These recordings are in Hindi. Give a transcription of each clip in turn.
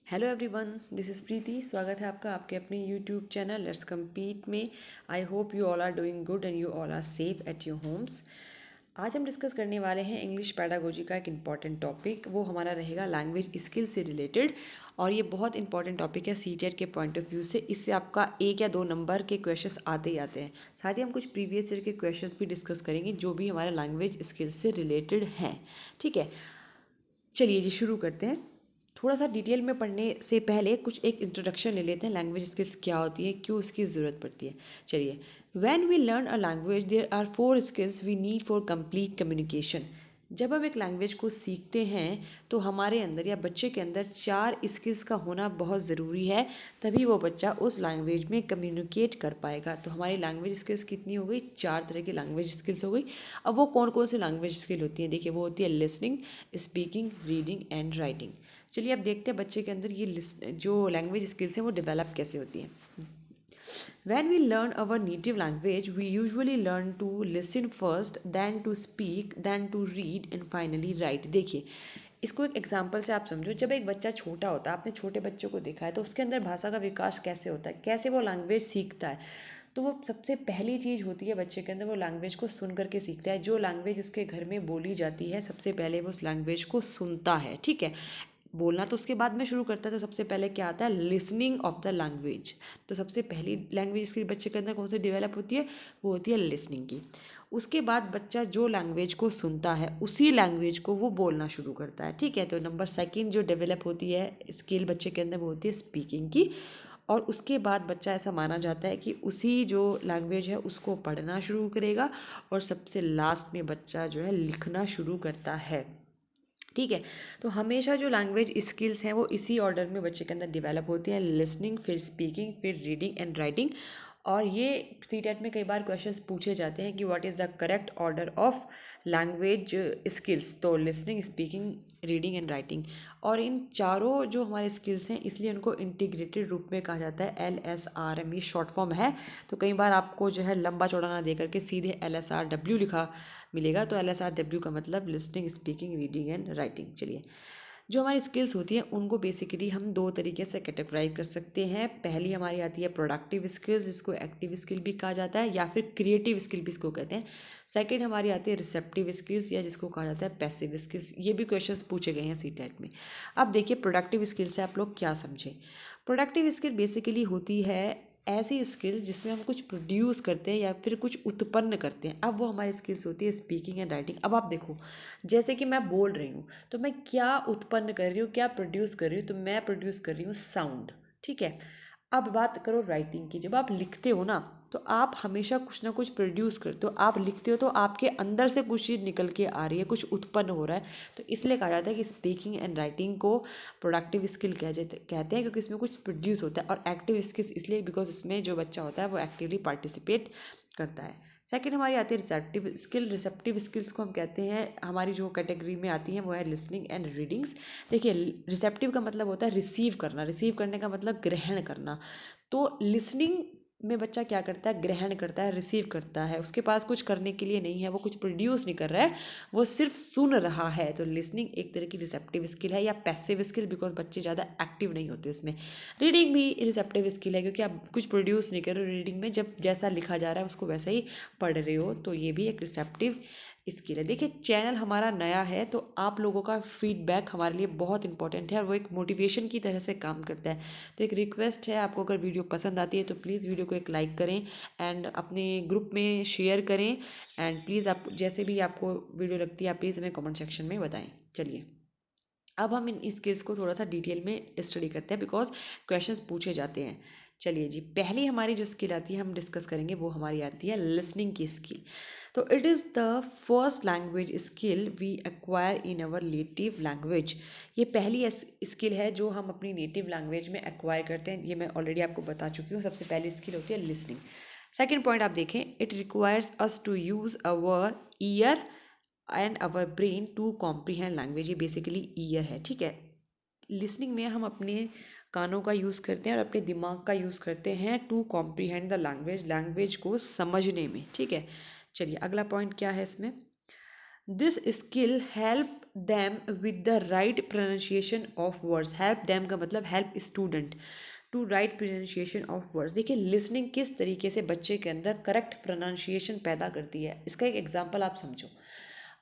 हेलो एवरीवन, दिस इज़ प्रीति। स्वागत है आपका आपके अपने यूट्यूब चैनल लेट्स कम्पीट में। I hope you all are doing good and you all are safe at your homes. आज हम डिस्कस करने वाले हैं इंग्लिश पैडागोजी का एक इम्पॉर्टेंट टॉपिक। वो हमारा रहेगा लैंग्वेज स्किल से रिलेटेड, और ये बहुत इंपॉर्टेंट टॉपिक है सीटेट के पॉइंट ऑफ व्यू से। इससे आपका 1 या 2 नंबर के क्वेश्चंस आते ही आते हैं। साथ ही हम कुछ प्रीवियस ईयर के क्वेश्चंस भी डिस्कस करेंगे जो भी हमारे लैंग्वेज स्किल से रिलेटेड हैं। ठीक है, चलिए जी शुरू करते हैं। थोड़ा सा डिटेल में पढ़ने से पहले कुछ एक इंट्रोडक्शन ले लेते हैं। लैंग्वेज स्किल्स क्या होती है, क्यों इसकी ज़रूरत पड़ती है। चलिए, when we learn a language there are 4 skills we need for complete communication. जब हम एक लैंग्वेज को सीखते हैं तो हमारे अंदर या बच्चे के अंदर 4 स्किल्स का होना बहुत ज़रूरी है, तभी वो बच्चा उस लैंग्वेज में कम्युनिकेट कर पाएगा। तो हमारी लैंग्वेज स्किल्स कितनी हो गई? 4 तरह की लैंग्वेज स्किल्स हो गई। अब वो कौन कौन सी लैंग्वेज स्किल होती हैं? देखिए, वो होती है listening, speaking, reading and writing. चलिए अब देखते हैं बच्चे के अंदर ये जो लैंग्वेज स्किल्स हैं वो डेवलप कैसे होती हैं। When we learn our native language, we usually learn to listen first, then to speak, then to read and finally write. देखिए, इसको एक एग्जाम्पल से आप समझो। जब एक बच्चा छोटा होता है, आपने छोटे बच्चों को देखा है, तो उसके अंदर भाषा का विकास कैसे होता है, कैसे वो लैंग्वेज सीखता है। तो वो सबसे पहली चीज़ होती है बच्चे के अंदर, वो लैंग्वेज को सुन करके सीखता है। जो लैंग्वेज उसके घर में बोली जाती है, सबसे पहले वो उस लैंग्वेज को सुनता है। ठीक है, बोलना तो उसके बाद में शुरू करता है। तो सबसे पहले क्या आता है? Listening of the language. तो सबसे पहली लैंग्वेज इसके बच्चे के अंदर कौन सी डेवलप होती है? वो होती है लिसनिंग की। उसके बाद बच्चा जो लैंग्वेज को सुनता है उसी लैंग्वेज को वो बोलना शुरू करता है। ठीक है, तो नंबर सेकंड जो डेवलप होती है स्किल बच्चे के अंदर वो होती है स्पीकिंग की। और उसके बाद बच्चा, ऐसा माना जाता है कि उसी जो लैंग्वेज है उसको पढ़ना शुरू करेगा, और सबसे लास्ट में बच्चा जो है लिखना शुरू करता है। ठीक है, तो हमेशा जो लैंग्वेज स्किल्स हैं वो इसी ऑर्डर में बच्चे के अंदर डेवलप होती हैं। लिसनिंग, फिर स्पीकिंग, फिर रीडिंग एंड राइटिंग। और ये सीटेट में कई बार क्वेश्चंस पूछे जाते हैं कि what is the correct order of language skills. तो listening, speaking, reading and writing. और इन चारों जो हमारे स्किल्स हैं इसलिए उनको इंटीग्रेटेड रूप में कहा जाता है। LSRM ये शॉर्ट फॉर्म है। तो कई बार आपको जो है लंबा चौड़ा ना दे करके सीधे LSRW लिखा मिलेगा। तो LSRW का मतलब listening, speaking, reading and writing. चलिए, जो हमारी स्किल्स होती हैं उनको बेसिकली हम 2 तरीके से कैटेगराइज कर सकते हैं। पहली हमारी आती है प्रोडक्टिव स्किल्स, जिसको एक्टिव स्किल भी कहा जाता है, या फिर क्रिएटिव स्किल भी इसको कहते हैं। सेकंड हमारी आती है रिसेप्टिव स्किल्स, या जिसको कहा जाता है पैसिव स्किल्स। ये भी क्वेश्चंस पूछे गए हैं सीटेट में। अब देखिए, प्रोडक्टिव स्किल से आप लोग क्या समझे। प्रोडक्टिव स्किल बेसिकली होती है ऐसी स्किल्स जिसमें हम कुछ प्रोड्यूस करते हैं या फिर कुछ उत्पन्न करते हैं। अब वो हमारी स्किल्स होती है स्पीकिंग एंड राइटिंग। अब आप देखो, जैसे कि मैं बोल रही हूँ तो मैं क्या उत्पन्न कर रही हूँ, क्या प्रोड्यूस कर रही हूँ? तो मैं प्रोड्यूस कर रही हूँ साउंड। ठीक है, अब बात करो राइटिंग की। जब आप लिखते हो ना, तो आप हमेशा कुछ ना कुछ प्रोड्यूस करते हो। आप लिखते हो तो आपके अंदर से कुछ चीज़ निकल के आ रही है, कुछ उत्पन्न हो रहा है। तो इसलिए कहा जाता है कि स्पीकिंग एंड राइटिंग को प्रोडक्टिव स्किल कहते हैं, क्योंकि इसमें कुछ प्रोड्यूस होता है। और एक्टिव स्किल्स इसलिए बिकॉज इसमें जो बच्चा होता है वो एक्टिवली पार्टिसिपेट करता है। सेकंड हमारी आती है रिसेप्टिव स्किल। रिसेप्टिव स्किल्स को हम कहते हैं, हमारी जो कैटेगरी में आती हैं वो है लिसनिंग एंड रीडिंग्स। देखिए, रिसेप्टिव का मतलब होता है रिसीव करना। रिसीव करने का मतलब ग्रहण करना। तो लिसनिंग में बच्चा क्या करता है? ग्रहण करता है, रिसीव करता है। उसके पास कुछ करने के लिए नहीं है, वो कुछ प्रोड्यूस नहीं कर रहा है, वो सिर्फ सुन रहा है। तो लिसनिंग एक तरह की रिसेप्टिव स्किल है, या पैसिव स्किल, बिकॉज बच्चे ज़्यादा एक्टिव नहीं होते इसमें। रीडिंग भी रिसेप्टिव स्किल है, क्योंकि आप कुछ प्रोड्यूस नहीं कर रहे हो रीडिंग में, जब जैसा लिखा जा रहा है उसको वैसा ही पढ़ रहे हो। तो ये भी एक रिसेप्टिव स्किल है। देखिए, चैनल हमारा नया है तो आप लोगों का फीडबैक हमारे लिए बहुत इंपॉर्टेंट है, और वो एक मोटिवेशन की तरह से काम करता है। तो एक रिक्वेस्ट है आपको, अगर वीडियो पसंद आती है तो प्लीज़ वीडियो को एक लाइक करें एंड अपने ग्रुप में शेयर करें। एंड प्लीज़ आप जैसे भी आपको वीडियो लगती है आप प्लीज़ हमें कमेंट सेक्शन में बताएं। चलिए, अब हम इन स्किल्स को थोड़ा सा डिटेल में स्टडी करते हैं, बिकॉज क्वेश्चंस पूछे जाते हैं। चलिए जी, पहली हमारी जो स्किल आती है हम डिस्कस करेंगे, वो हमारी आती है लिसनिंग की स्किल। तो it is the first language skill we acquire in our native language. ये पहली स्किल है जो हम अपनी नेटिव लैंग्वेज में एक्वायर करते हैं। ये मैं ऑलरेडी आपको बता चुकी हूँ। सबसे पहली स्किल होती है लिसनिंग। सेकेंड पॉइंट आप देखें, it requires us to use our ear and our brain to comprehend language. ये बेसिकली ईयर है। ठीक है, लिसनिंग में हम अपने कानों का यूज़ करते हैं और अपने दिमाग का यूज़ करते हैं to comprehend the language, language को समझने में। ठीक है, चलिए अगला पॉइंट क्या है इसमें। This skill help them with the right pronunciation of words. help them का मतलब help student to right pronunciation of words. देखिए लिसनिंग किस तरीके से बच्चे के अंदर करेक्ट प्रोनाउंसिएशन पैदा करती है, इसका एक एग्जांपल आप समझो।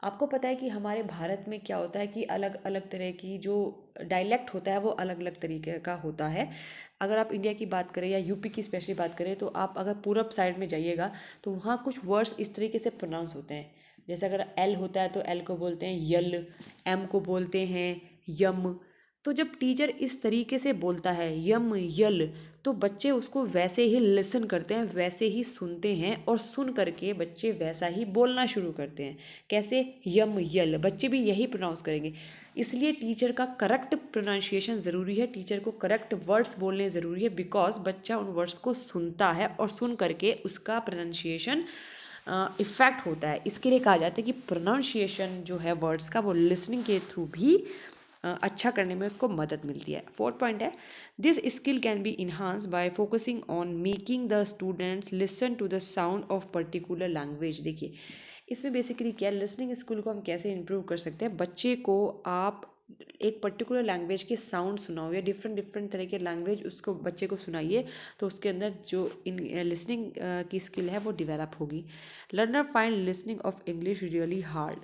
आपको पता है कि हमारे भारत में क्या होता है कि अलग अलग तरह की जो डायलेक्ट होता है वो अलग अलग तरीके का होता है। अगर आप इंडिया की बात करें या यूपी की स्पेशली बात करें तो आप अगर पूरब साइड में जाइएगा तो वहाँ कुछ वर्ड्स इस तरीके से प्रोनाउंस होते हैं। जैसे अगर एल होता है तो एल को बोलते हैं यल, एम को बोलते हैं यम। तो जब टीचर इस तरीके से बोलता है यम यल, तो बच्चे उसको वैसे ही लिसन करते हैं, वैसे ही सुनते हैं और सुन करके बच्चे वैसा ही बोलना शुरू करते हैं। कैसे? यम यल, बच्चे भी यही प्रोनाउंस करेंगे। इसलिए टीचर का करेक्ट प्रोनाउंसिएशन ज़रूरी है, टीचर को करेक्ट वर्ड्स बोलने ज़रूरी है, बिकॉज बच्चा उन वर्ड्स को सुनता है और सुन करके उसका प्रोनाउंसिएशन इफेक्ट होता है। इसके लिए कहा जाता है कि प्रोनाउंसिएशन जो है वर्ड्स का वो लिसनिंग के थ्रू भी अच्छा करने में उसको मदद मिलती है। फोर्थ पॉइंट है this skill can be enhance by focusing on making the students listen to the sound of particular language. देखिए इसमें बेसिकली क्या लिसनिंग स्किल को हम कैसे इंप्रूव कर सकते हैं, बच्चे को आप एक पर्टिकुलर लैंग्वेज के साउंड सुनाओ या डिफरेंट डिफरेंट तरह के लैंग्वेज उसको बच्चे को सुनाइए, तो उसके अंदर जो इन लिसनिंग की स्किल है वो डेवलप होगी। Learner find listening of English really hard.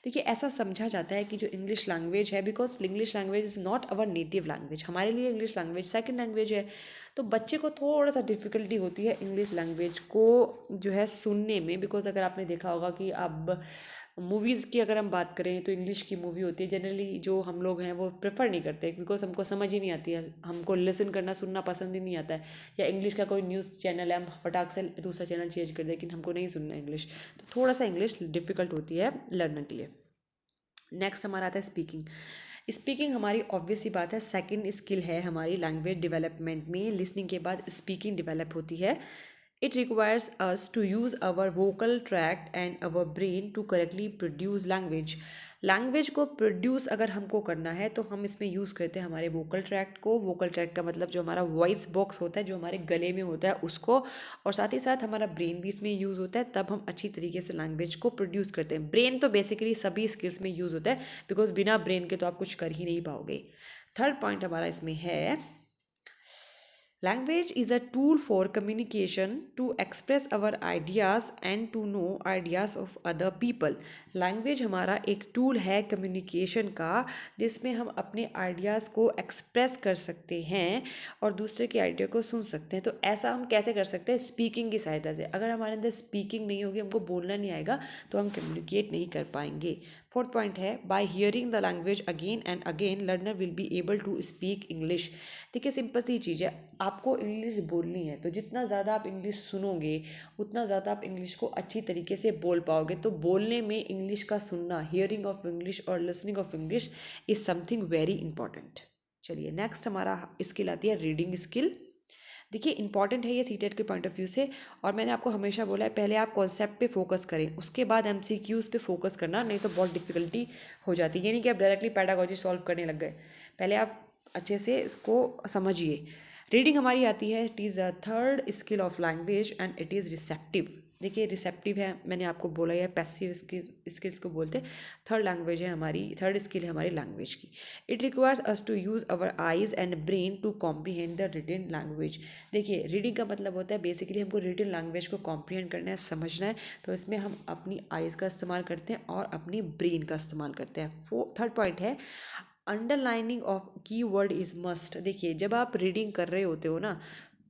देखिए ऐसा समझा जाता है कि जो इंग्लिश लैंग्वेज है, because English language is not our native language, हमारे लिए इंग्लिश लैंग्वेज सेकंड लैंग्वेज है। तो बच्चे को थोड़ा सा डिफिकल्टी होती है इंग्लिश लैंग्वेज को जो है सुनने में, बिकॉज अगर आपने देखा होगा कि अब मूवीज़ की अगर हम बात करें तो इंग्लिश की मूवी होती है, जनरली जो हम लोग हैं वो प्रेफर नहीं करते बिकॉज हमको समझ ही नहीं आती है, हमको लिसन करना सुनना पसंद ही नहीं आता है। या इंग्लिश का कोई न्यूज़ चैनल है, हम फटाक से दूसरा चैनल चेंज कर दें, लेकिन हमको नहीं सुनना इंग्लिश, तो थोड़ा सा इंग्लिश डिफिकल्ट होती है लर्नर के लिए। नेक्स्ट हमारा आता है स्पीकिंग। स्पीकिंग हमारी ऑब्वियस सी बात है सेकंड स्किल है हमारी लैंग्वेज डेवलपमेंट में, लिसनिंग के बाद स्पीकिंग डेवलप होती है। It requires us to use our vocal tract and our brain to correctly produce language. Language को प्रोड्यूस अगर हमको करना है तो हम इसमें यूज़ करते हैं हमारे वोकल ट्रैक्ट को। वोकल ट्रैक्ट का मतलब जो हमारा वॉइस बॉक्स होता है जो हमारे गले में होता है उसको, और साथ ही साथ हमारा ब्रेन भी इसमें यूज़ होता है, तब हम अच्छी तरीके से लैंग्वेज को प्रोड्यूस करते हैं। ब्रेन तो बेसिकली सभी स्किल्स में यूज़ होता है, बिकॉज बिना ब्रेन के तो आप कुछ कर ही नहीं पाओगे। थर्ड पॉइंट हमारा इसमें है language is a tool for communication to express our ideas and to know ideas of other people. Language हमारा एक टूल है कम्युनिकेशन का, जिसमें हम अपने आइडियाज़ को एक्सप्रेस कर सकते हैं और दूसरे के आइडिया को सुन सकते हैं। तो ऐसा हम कैसे कर सकते हैं? स्पीकिंग की सहायता से। अगर हमारे अंदर स्पीकिंग नहीं होगी, हमको बोलना नहीं आएगा, तो हम कम्युनिकेट नहीं कर पाएंगे। फोर्थ पॉइंट है by hearing the language again and again learner will be able to speak English. देखिए सिंपल सी चीज़ है, आपको इंग्लिश बोलनी है तो जितना ज़्यादा आप इंग्लिश सुनोगे उतना ज़्यादा आप इंग्लिश को अच्छी तरीके से बोल पाओगे। तो बोलने में इंग्लिश का सुनना, हियरिंग ऑफ इंग्लिश और listening of English is something very important. चलिए नेक्स्ट हमारा स्किल आती है रीडिंग स्किल। देखिए इंपॉर्टेंट है ये सीटेट के पॉइंट ऑफ व्यू से, और मैंने आपको हमेशा बोला है पहले आप कॉन्सेप्ट पे फोकस करें, उसके बाद एमसीक्यूज पे फोकस करना, नहीं तो बहुत डिफिकल्टी हो जाती है। ये नहीं कि आप डायरेक्टली पैडागोजी सॉल्व करने लग गए, पहले आप अच्छे से इसको समझिए। रीडिंग हमारी आती है, it is a third skill of language and it is receptive. देखिए रिसेप्टिव है, मैंने आपको बोला है पैसिव स्किल्स को बोलते हैं। थर्ड लैंग्वेज है हमारी, थर्ड स्किल है हमारी लैंग्वेज की। It requires us to use our eyes and brain to comprehend the written language. देखिए रीडिंग का मतलब होता है बेसिकली हमको रिटन लैंग्वेज को कॉम्प्रीहेंड करना है, समझना है, तो इसमें हम अपनी आइज़ का इस्तेमाल करते हैं और अपनी ब्रेन का इस्तेमाल करते हैं। थर्ड पॉइंट है अंडरलाइनिंग ऑफ की वर्ड इज़ मस्ट। देखिए जब आप रीडिंग कर रहे होते हो ना,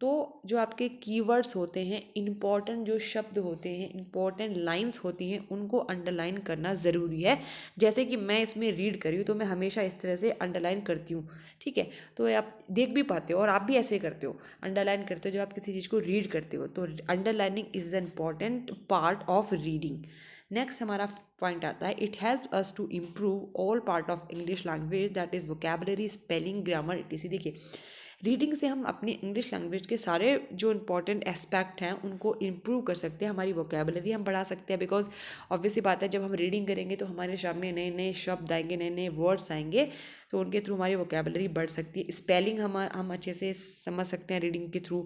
तो जो आपके कीवर्ड्स होते हैं, इंपॉर्टेंट जो शब्द होते हैं, इंपॉर्टेंट लाइंस होती हैं, उनको अंडरलाइन करना ज़रूरी है। जैसे कि मैं इसमें रीड करी हूँ तो मैं हमेशा इस तरह से अंडरलाइन करती हूँ, ठीक है, तो आप देख भी पाते हो और आप भी ऐसे करते हो, अंडरलाइन करते हो जब आप किसी चीज़ को रीड करते हो। तो underlining is an important part of reading. Next हमारा पॉइंट आता है it help us to improve all part of English language that is vocabulary, spelling, grammar etc. देखिए रीडिंग से हम अपनी इंग्लिश लैंग्वेज के सारे जो इंपॉर्टेंट एस्पेक्ट हैं उनको इम्प्रूव कर सकते हैं, हमारी वोकेबलरी हम बढ़ा सकते हैं, बिकॉज ऑब्वियस सी बात है जब हम रीडिंग करेंगे तो हमारे सामने नए नए शब्द आएंगे, नए नए वर्ड्स आएंगे, तो उनके थ्रू हमारी वोकेबलरी बढ़ सकती है। स्पेलिंग हम अच्छे से समझ सकते हैं रीडिंग के थ्रू।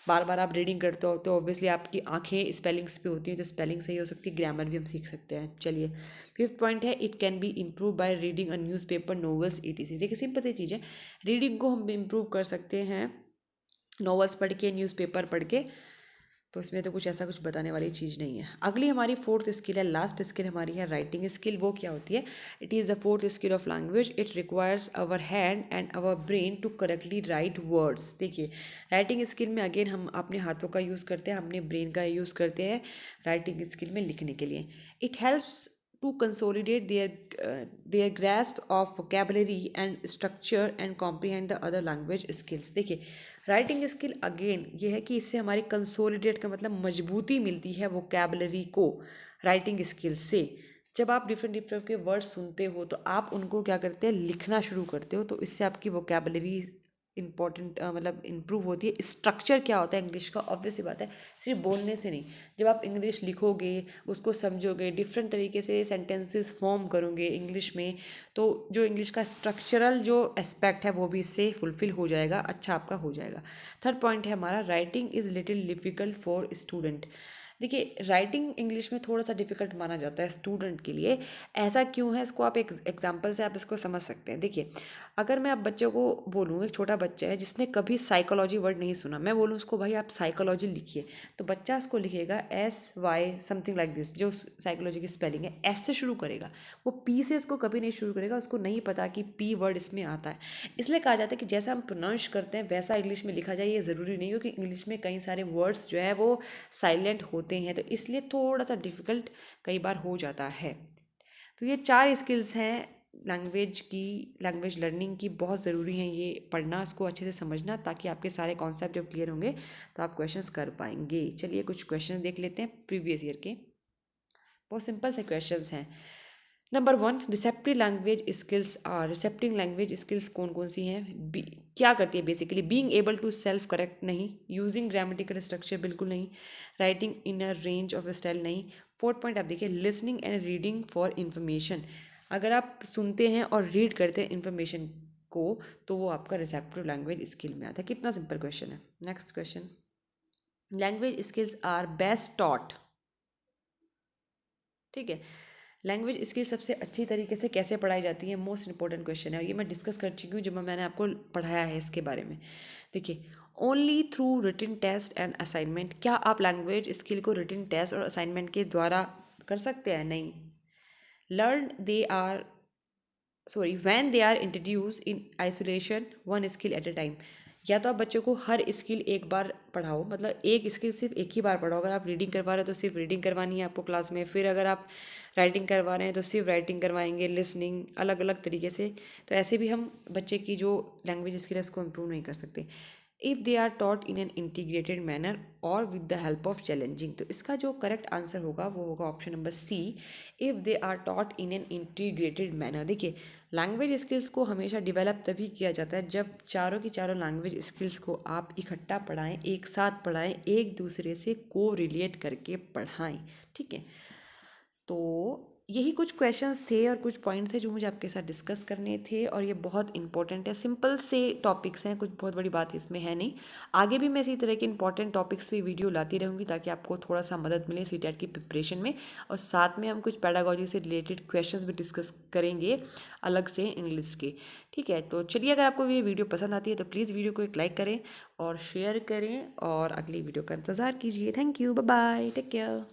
बार बार आप रीडिंग करते हो तो ऑब्वियसली आपकी आंखें स्पेलिंग्स पे होती हैं, तो स्पेलिंग सही हो सकती है, ग्रामर भी हम सीख सकते हैं। चलिए, फिफ्थ पॉइंट है it can be improve by reading a newspaper, novels etc. देखिए सिंपल सी चीज़ है, रीडिंग को हम इम्प्रूव कर सकते हैं नॉवेल्स पढ़ के, न्यूज़पेपर पढ़ के, तो इसमें तो कुछ ऐसा कुछ बताने वाली चीज़ नहीं है। अगली हमारी फोर्थ स्किल है, लास्ट स्किल हमारी है राइटिंग स्किल। वो क्या होती है? It is the fourth skill of language. It requires our hand and our brain to correctly write words. देखिए राइटिंग स्किल में अगेन हम अपने हाथों का यूज़ करते हैं, अपने ब्रेन का यूज़ करते हैं राइटिंग स्किल में लिखने के लिए। It helps to consolidate their grasp of vocabulary and structure and comprehend the other language skills। देखिए राइटिंग स्किल अगेन ये है कि इससे हमारी कंसोलिडेट का मतलब मजबूती मिलती है वोकेबलरी को राइटिंग स्किल से। जब आप डिफरेंट डिफरेंट के वर्ड सुनते हो तो आप उनको क्या करते हैं, लिखना शुरू करते हो, तो इससे आपकी वोकेबलरी इंपॉर्टेंट मतलब इम्प्रूव होती है। स्ट्रक्चर क्या होता है इंग्लिश का, ऑब्वियस सी बात है सिर्फ बोलने से नहीं, जब आप इंग्लिश लिखोगे, उसको समझोगे, डिफरेंट तरीके से सेंटेंसेस फॉर्म करोगे इंग्लिश में, तो जो इंग्लिश का स्ट्रक्चरल जो एस्पेक्ट है वो भी इससे फुलफिल हो जाएगा, अच्छा आपका हो जाएगा। थर्ड पॉइंट है हमारा writing is little difficult for student. देखिए राइटिंग इंग्लिश में थोड़ा सा डिफिकल्ट माना जाता है स्टूडेंट के लिए। ऐसा क्यों है, इसको आप एक एग्जांपल से आप इसको समझ सकते हैं। देखिए अगर मैं आप बच्चों को बोलूँ, एक छोटा बच्चा है जिसने कभी साइकोलॉजी वर्ड नहीं सुना, मैं बोलूँ उसको भाई आप साइकोलॉजी लिखिए, तो बच्चा उसको लिखेगा SY समथिंग लाइक दिस, जो साइकोलॉजी की स्पेलिंग है एस से शुरू करेगा, वो पी से इसको कभी नहीं शुरू करेगा, उसको नहीं पता कि पी वर्ड इसमें आता है। इसलिए कहा जाता है कि जैसा हम प्रोनाउंस करते हैं वैसा इंग्लिश में लिखा जाए, ये ज़रूरी नहीं, क्योंकि इंग्लिश में कई सारे वर्ड्स जो है वो साइलेंट होते हैं, तो इसलिए थोड़ा सा डिफिकल्ट कई बार हो जाता है। तो ये 4 स्किल्स हैं लैंग्वेज की, लैंग्वेज लर्निंग की, बहुत ज़रूरी हैं ये पढ़ना, इसको अच्छे से समझना, ताकि आपके सारे कॉन्सेप्ट जब क्लियर होंगे तो आप क्वेश्चंस कर पाएंगे। चलिए कुछ क्वेश्चंस देख लेते हैं प्रीवियस ईयर के, बहुत सिंपल से क्वेश्चंस हैं। Number 1, receptive language skills are. Receptive language skills कौन कौन सी हैं? क्या करती है basically? Being able to self correct, नहीं। यूजिंग ग्रामेटिकल स्ट्रक्चर, बिल्कुल नहीं। Writing in a range of style, नहीं। फोर्थ पॉइंट आप देखिए, listening and reading for information. अगर आप सुनते हैं और रीड करते हैं इन्फॉर्मेशन को, तो वो आपका रिसेप्टिव लैंग्वेज स्किल में आता है। कितना सिंपल क्वेश्चन है। Next question, language skills are best taught. ठीक है, लैंग्वेज स्किल सबसे अच्छी तरीके से कैसे पढ़ाई जाती है, मोस्ट इंपॉर्टेंट क्वेश्चन है, और ये मैं डिस्कस कर चुकी हूँ जब मैंने आपको पढ़ाया है इसके बारे में। देखिए, only through written test and assignment. क्या आप लैंग्वेज स्किल को रिटन टेस्ट और असाइनमेंट के द्वारा कर सकते हैं? नहीं। Learn they are when they are introduce in isolation, one skill at a time. या तो आप बच्चों को हर स्किल एक बार पढ़ाओ, मतलब एक स्किल सिर्फ एक ही बार पढ़ाओ। अगर आप रीडिंग करवा रहे हो तो सिर्फ रीडिंग करवानी है आपको क्लास में, फिर अगर आप राइटिंग करवा रहे हैं तो सिर्फ राइटिंग करवाएंगे, लिसनिंग अलग अलग तरीके से। तो ऐसे भी हम बच्चे की जो लैंग्वेज स्किल है उसको इम्प्रूव नहीं कर सकते। If they are taught in an integrated manner और with the help of challenging, तो इसका जो करेक्ट आंसर होगा वो होगा option number C, if they are taught in an integrated manner. देखिए लैंग्वेज स्किल्स को हमेशा डिवेलप तभी किया जाता है जब चारों की चारों लैंग्वेज स्किल्स को आप इकट्ठा पढ़ाएं, एक साथ पढ़ाएं, एक दूसरे से को रिलेट करके पढ़ाएं। ठीक है, तो यही कुछ क्वेश्चंस थे और कुछ पॉइंट थे जो मुझे आपके साथ डिस्कस करने थे, और ये बहुत इंपॉर्टेंट है, सिंपल से टॉपिक्स हैं, कुछ बहुत बड़ी बात इसमें है नहीं। आगे भी मैं इसी तरह के इंपॉर्टेंट टॉपिक्स पे वीडियो लाती रहूँगी ताकि आपको थोड़ा सा मदद मिले सीटेट की प्रिपरेशन में, और साथ में हम कुछ पेडागोजी से रिलेटेड क्वेश्चंस भी डिस्कस करेंगे अलग से इंग्लिश के। ठीक है, तो चलिए अगर आपको ये वीडियो पसंद आती है तो प्लीज़ वीडियो को एक लाइक करें और शेयर करें, और अगली वीडियो का इंतज़ार कीजिए। Thank you, bye bye, take care.